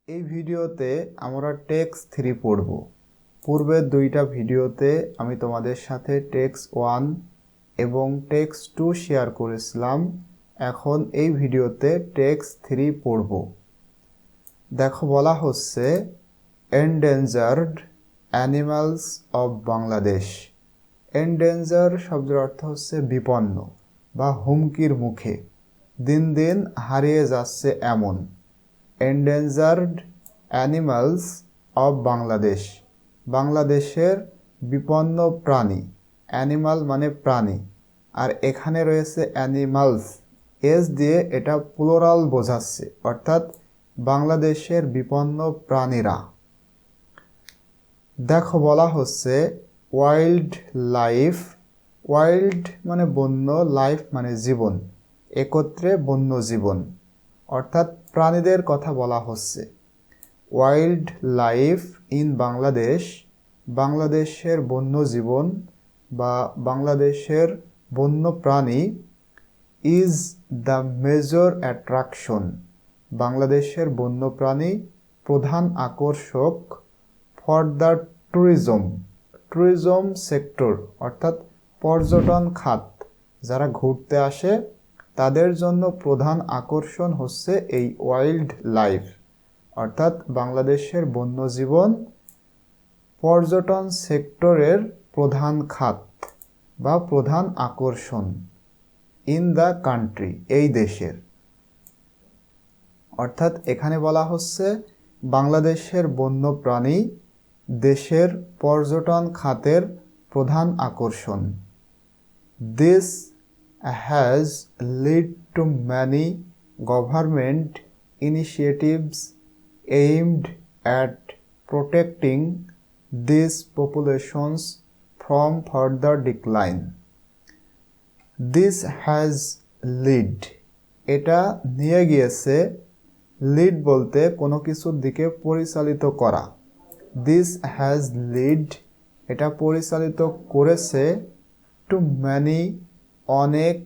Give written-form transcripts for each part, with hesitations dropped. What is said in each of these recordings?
এই ভিডিওতে আমরা টেক্সট 3 পড়ব। পূর্বের দুইটা ভিডিওতে আমি তোমাদের সাথে টেক্সট 1 এবং টেক্সট 2 শেয়ার করেছিলাম। এখন এই ভিডিওতে টেক্সট 3 পড়ব। দেখো বলা হচ্ছে endangered animals of Bangladesh. Endanger শব্দের অর্থ হচ্ছে বিপন্ন বা হুমকির মুখে, দিন দিন হারিয়ে যাচ্ছে এমন। এন্ডেঞ্জার্ড অ্যানিমালস অফ বাংলাদেশ, বাংলাদেশের বিপন্ন প্রাণী। অ্যানিমাল মানে প্রাণী, আর এখানে রয়েছে অ্যানিমালস, এস দিয়ে এটা প্লুরাল বোঝাচ্ছে, অর্থাৎ বাংলাদেশের বিপন্ন প্রাণীরা। দেখো বলা হচ্ছে ওয়াইল্ড লাইফ। ওয়াইল্ড মানে বন্য, লাইফ মানে জীবন, একত্রে বন্য জীবন, অর্থাৎ প্রাণীদের কথা বলা হচ্ছে। ওয়াইল্ড লাইফ ইন বাংলাদেশ, বাংলাদেশের বন্য জীবন বা বাংলাদেশের বন্য প্রাণী ইজ দ্য মেজর অ্যাট্রাকশন, বাংলাদেশের বন্য প্রাণী প্রধান আকর্ষক ফর দ্য ট্যুরিজম সেক্টর, অর্থাৎ পর্যটন খাত। যারা ঘুরতে আসে তাদের জন্য প্রধান আকর্ষণ হচ্ছে এই ওয়াইল্ড লাইফ, অর্থাৎ বাংলাদেশের বন্যজীবন পর্যটন সেক্টরের প্রধান খাত বা প্রধান আকর্ষণ ইন দ্য কান্ট্রি, এই দেশের। অর্থাৎ এখানে বলা হচ্ছে বাংলাদেশের বন্য প্রাণী দেশের পর্যটন খাতের প্রধান আকর্ষণ। This has led to many government initiatives aimed at protecting these populations from further decline. This has led, এটা নিয়ে গিয়েছে, লিড বলতে কোনো কিছুর দিকে পরিচালিত করা। This has led, এটা পরিচালিত করেছে, to many, অনেক,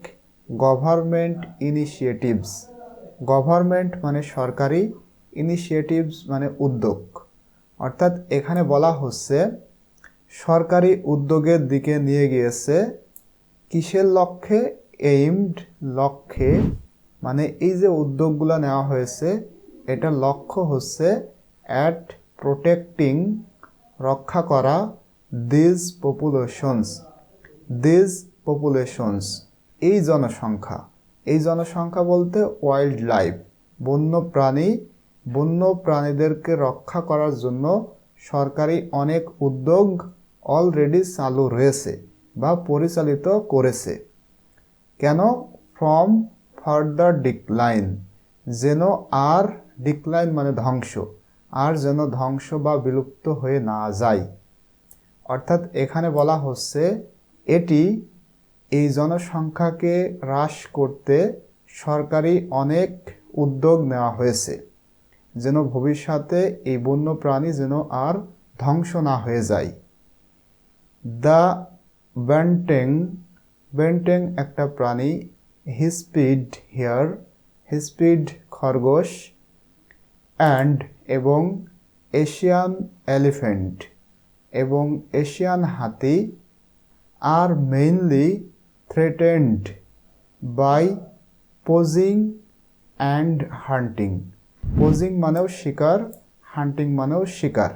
গভর্নমেন্ট ইনিশিয়েটিভস। গভর্নমেন্ট মানে সরকারি, ইনিশিয়েটিভস মানে উদ্যোগ, অর্থাৎ এখানে বলা হচ্ছে সরকারি উদ্যোগের দিকে নিয়ে গিয়েছে। কিসের লক্ষ্যে? এইমড, লক্ষ্যে, মানে এই যে উদ্যোগগুলো নেওয়া হয়েছে এটার লক্ষ্য হচ্ছে অ্যাট প্রোটেক্টিং, রক্ষা করা, দিস পপুলেশনস, এই জনসংখ্যা। এই জনসংখ্যা বলতে ওয়াইল্ড লাইফ, বন্য প্রাণী, বন্য প্রাণীদেরকে রক্ষা করার জন্য সরকারি অনেক উদ্যোগ অলরেডি চালু রয়েছে বা পরিচালিত করেছে। কেন? ফ্রম ফার্দার ডিক্লাইন, যেন আর, ডিক্লাইন মানে ধ্বংস, আর যেন ধ্বংস বা বিলুপ্ত হয়ে না যায়। অর্থাৎ এখানে বলা হচ্ছে এটি, এই জনসংখ্যাকে হ্রাস করতে সরকারি অনেক উদ্যোগ নেওয়া হয়েছে, যেন ভবিষ্যতে এই বন্য প্রাণী যেন আর ধ্বংস না হয়ে যায়। দ্য ব্যান্টেং একটা প্রাণী, হিস্পিড হেয়ার, হিস্পিড খরগোশ, অ্যান্ড এবং এশিয়ান এলিফ্যান্ট এবং এশিয়ান হাতি আর mainly threatened by poaching and hunting. Poaching মানেও শিকার, হান্টিং মানেও শিকার।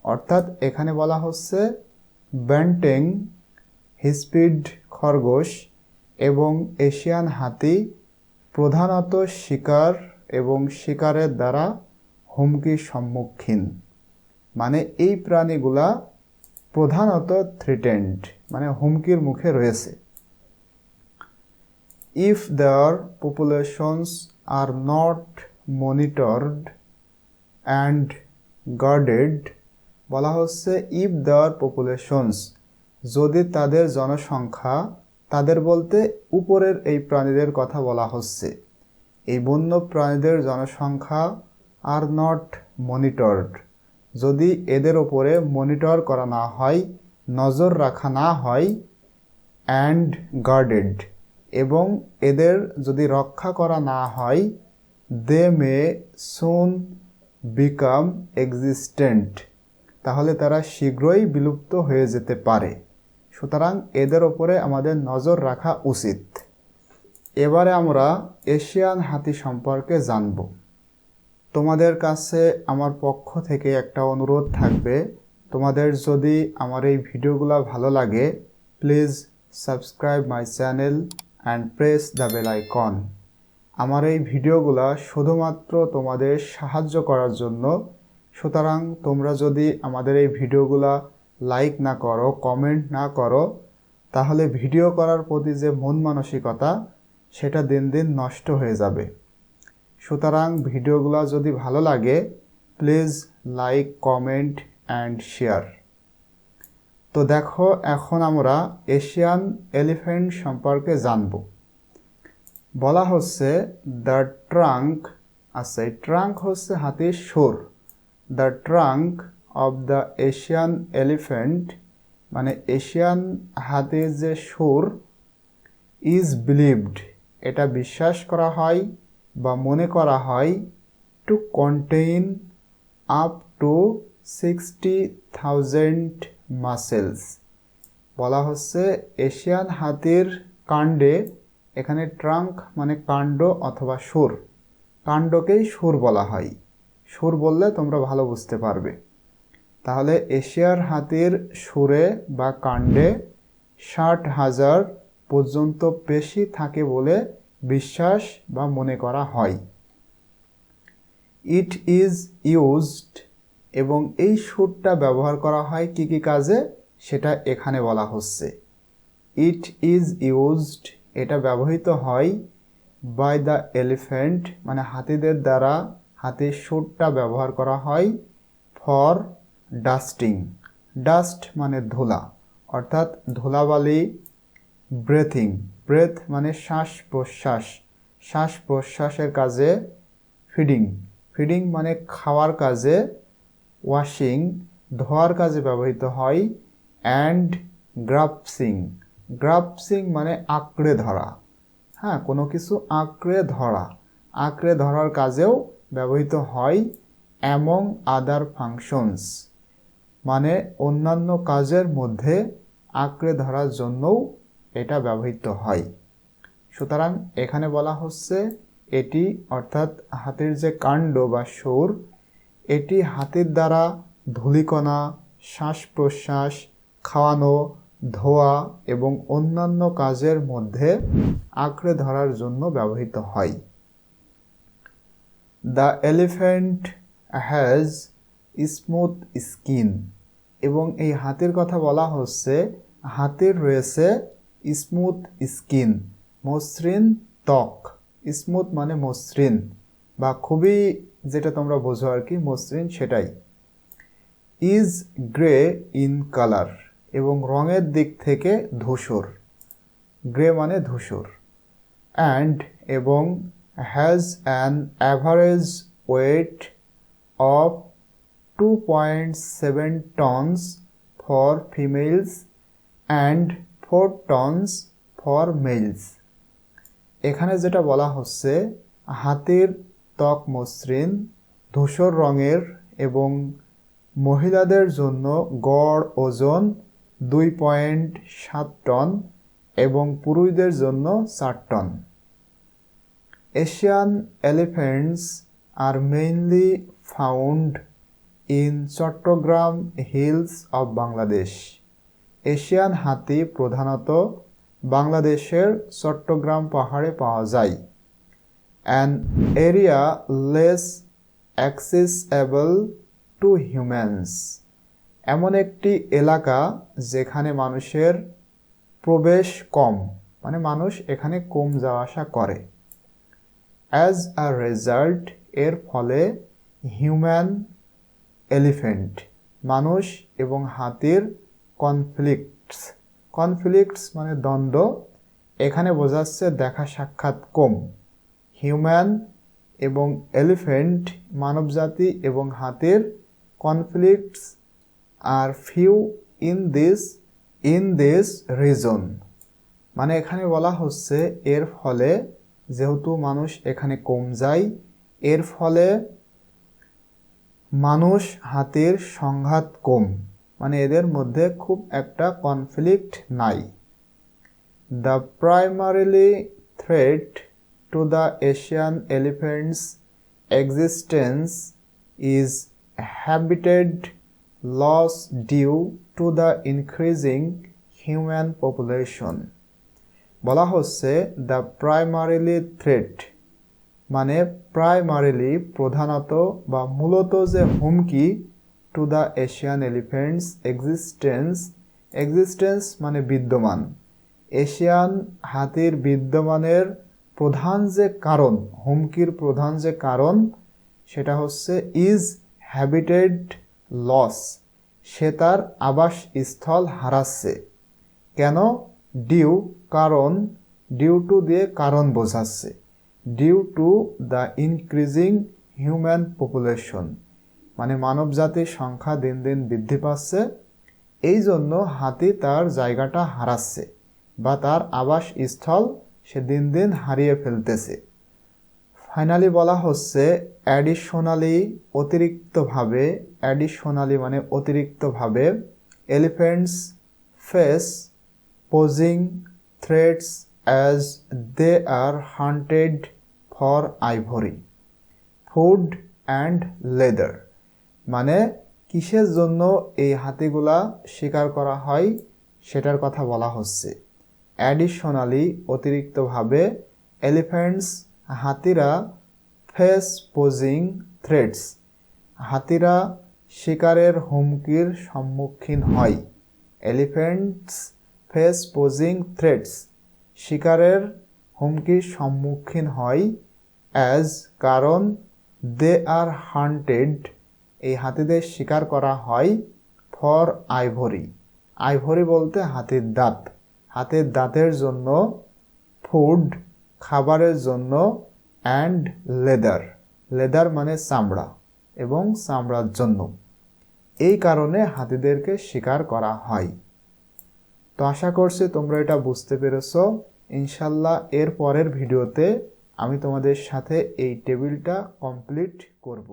অর্থাৎ এখানে বলা হচ্ছে ব্যান্টেং, হিস্পিড খরগোশ এবং এশিয়ান হাতি প্রধানত শিকার এবং শিকারের দ্বারা হুমকির সম্মুখীন, মানে এই প্রাণীগুলা প্রধানত থ্রেটেন্ড মানে হুমকির মুখে রয়েছে। If their populations are not monitored and guarded, বলা হচ্ছে ইফ দেয়ার পপুলেশনস, যদি তাদের জনসংখ্যা, তাদের বলতে উপরের এই প্রাণীদের কথা বলা হচ্ছে, এই বন্য প্রাণীদের জনসংখ্যা আর নট মনিটরড, যদি এদের ওপরে মনিটর করা না হয়, নজর রাখা না হয়, অ্যান্ড গার্ডেড, এবং এদের যদি রক্ষা করা না হয়, দে মে সুন বিকাম এক্সিস্টেন্ট, তাহলে তারা শীঘ্রই বিলুপ্ত হয়ে যেতে পারে। সুতরাং এদের ওপরে আমাদের নজর রাখা উচিত। এবারে আমরা এশিয়ান হাতি সম্পর্কে জানব। তোমাদের কাছে আমার পক্ষ থেকে একটা অনুরোধ থাকবে, তোমাদের যদি আমার এই ভিডিওগুলো ভালো লাগে, please subscribe my channel and press the bell icon. আমার এই ভিডিওগুলো শুধুমাত্র তোমাদের সাহায্য করার জন্য। সুতরাং তোমরা যদি আমাদের এই ভিডিওগুলো লাইক না করো, কমেন্ট না করো, তাহলে ভিডিও করার প্রতি যে মন মানসিকতা সেটা দিন দিন নষ্ট হয়ে যাবে। সুতরাং ভিডিওগুলো যদি ভালো লাগে, please like, comment and share. তো দেখো, এখন আমরা এশিয়ান এলিফ্যান্ট সম্পর্কে জানব। বলা হচ্ছে দ্য ট্রাঙ্ক, আচ্ছা এই ট্রাঙ্ক হচ্ছে হাতির সুর। The trunk of the Asian elephant, মানে এশিয়ান হাতির যে সুর, ইজ বিলিভড, এটা বিশ্বাস করা হয় বা মনে করা হয়, to contain up to 60,000 muscles. বলা হচ্ছে এশিয়ান হাতির কাণ্ডে, এখানে ট্রাঙ্ক মানে কাণ্ড অথবা সুর, কাণ্ডকেই সুর বলা হয়। সুর বললে তোমরা ভালো বুঝতে পারবে। তাহলে এশিয়ার হাতির সুরে বা কাণ্ডে 60,000 পর্যন্ত পেশি থাকে বলে বিশ্বাস বা মনে করা হয়। ইট ইজ ইউজড, এবং এই সুরটা ব্যবহার করা হয় কি কি কাজে সেটা এখানে বলা হচ্ছে। ইট ইজ ইউজড, এটা ব্যবহৃত হয় বাই দ্য এলিফ্যান্ট, মানে হাতিদের দ্বারা হাতির সুরটা ব্যবহার করা হয় ফর ডাস্টিং। ডাস্ট মানে ধুলা, অর্থাৎ ধুলাবালি। ব্রেথিং, ব্রেথ মানে শ্বাস প্রশ্বাস, শ্বাস প্রশ্বাসের কাজে। ফিডিং, ফিডিং মানে খাওয়ার কাজে। ওয়াশিং, ধোয়ার কাজে ব্যবহৃত হয়। অ্যান্ড গ্রাপসিং, গ্রাপসিং মানে আঁকড়ে ধরা। হ্যাঁ, কোনো কিছু আঁকড়ে ধরা, আঁকড়ে ধরার কাজেও ব্যবহৃত হয়। অ্যামং আদার ফাংশনস, মানে অন্যান্য কাজের মধ্যে আঁকড়ে ধরার জন্যও এটা ব্যবহৃত হয়। সুতরাং এখানে বলা হচ্ছে এটি, অর্থাৎ হাতির যে কাণ্ড বা সুর, এটি হাতির দ্বারা ধূলিকণা, শ্বাস প্রশ্বাস, খাওয়ানো, ধোয়া এবং অন্যান্য কাজের মধ্যে আঁকড়ে ধরার জন্য ব্যবহৃত হয়। The elephant has smooth skin, এবং এই হাতির কথা বলা হচ্ছে হাতির রয়েছে স্মুথ স্কিন, মসৃণ ত্বক। স্মুথ মানে মসৃণ, বা খুবই, যেটা তোমরা বোঝো আর কি, মসৃণ, সেটাই। ইজ গ্রে ইন কালার, এবং রঙের দিক থেকে ধূসর। গ্রে মানে ধূসর। অ্যান্ড, এবং has an average weight of 2.7 tons for females and 4 tons for males। এখানে যেটা বলা হচ্ছে, হাতির ত্বক মসৃণ, ধূসর রঙের, এবং মহিলাদের জন্য গড় ওজন 2.7 টন এবং পুরুষদের জন্য 4 ton. Asian elephants are mainly found in Chattogram hills of Bangladesh. Asian হাতি প্রধানত বাংলাদেশের চট্টগ্রাম পাহাড়ে পাওয়া যায়। An area less accessible to humans, এমন একটি এলাকা যেখানে মানুষের প্রবেশ কম, মানে মানুষ এখানে কম যাওয়া আসা করে। অ্যাজ আ রেজাল্ট, এর ফলে হিউম্যান এলিফ্যান্ট, মানুষ এবং হাতির কনফ্লিক্টস, কনফ্লিক্টস মানে দ্বন্দ্ব, এখানে বোঝাচ্ছে দেখা সাক্ষাৎ কম। হিউম্যান এবং এলিফ্যান্ট, মানবজাতি এবং হাতির conflicts are few in this reason, মানে এখানে বলা হচ্ছে এর ফলে, যেহেতু মানুষ এখানে কম যায়, এর ফলে মানুষ হাতির সংঘাত কম, মানে এদের মধ্যে খুব একটা কনফ্লিক্ট নাই। The primarily threat to the Asian elephant's existence is habitat loss due to the increasing human population. বলা হচ্ছে the primarily threat মানে প্রাইমারিলি প্রধানত বা মূলত যে হুমকি to the Asian elephants existence মানে বিদ্যমান, এশিয়ান হাতির বিদ্যমানের প্রধান যে কারণ, হুমকির প্রধান যে কারণ সেটা হচ্ছে ইজ হ্যাবিটেট লস, সে তার আবাসস্থল হারাচ্ছে। কেন? ডিউ কারণ, ডিউ টু দিয়ে কারণ বোঝাচ্ছে, due to the increasing human population মানে মানব জাতির সংখ্যা দিন দিন বৃদ্ধি পাচ্ছে, এই জন্য হাতি তার জায়গাটা হারাচ্ছে বা তার আবাসস্থল সে দিন দিন হারিয়ে ফেলতেছে। ফাইনালি বলা হচ্ছে অ্যাডিশনালি অতিরিক্তভাবে, অ্যাডিশনালি মানে অতিরিক্তভাবে, elephants face poaching threats as they are hunted for ivory, food and leather। মানে কিসের জন্য এই হাতিগুলা শিকার করা হয় সেটার কথা বলা হচ্ছে। অ্যাডিশনালি অতিরিক্তভাবে, এলিফ্যান্টস হাতিরা ফেস পোজিং থ্রেটস হাতিরা শিকারের হুমকির সম্মুখীন হয়। এলিফ্যান্টস ফেস পোজিং থ্রেটস শিকারের হুমকির সম্মুখীন হয় অ্যাজ কারণ দে আর হান্টেড এই হাতিদের শিকার করা হয় ফর আইভরি, আইভরি বলতে হাতির দাঁত, হাতির দাঁতের জন্য, ফুড খাবারের জন্য, অ্যান্ড লেদার, লেদার মানে চামড়া এবং চামড়ার জন্য, এই কারণে হাতিদেরকে শিকার করা হয়। তো আশা করছি তোমরা এটা বুঝতে পেরেছো। ইনশাল্লাহ এর পরের ভিডিওতে আমি তোমাদের সাথে এই টেবিলটা কমপ্লিট করব।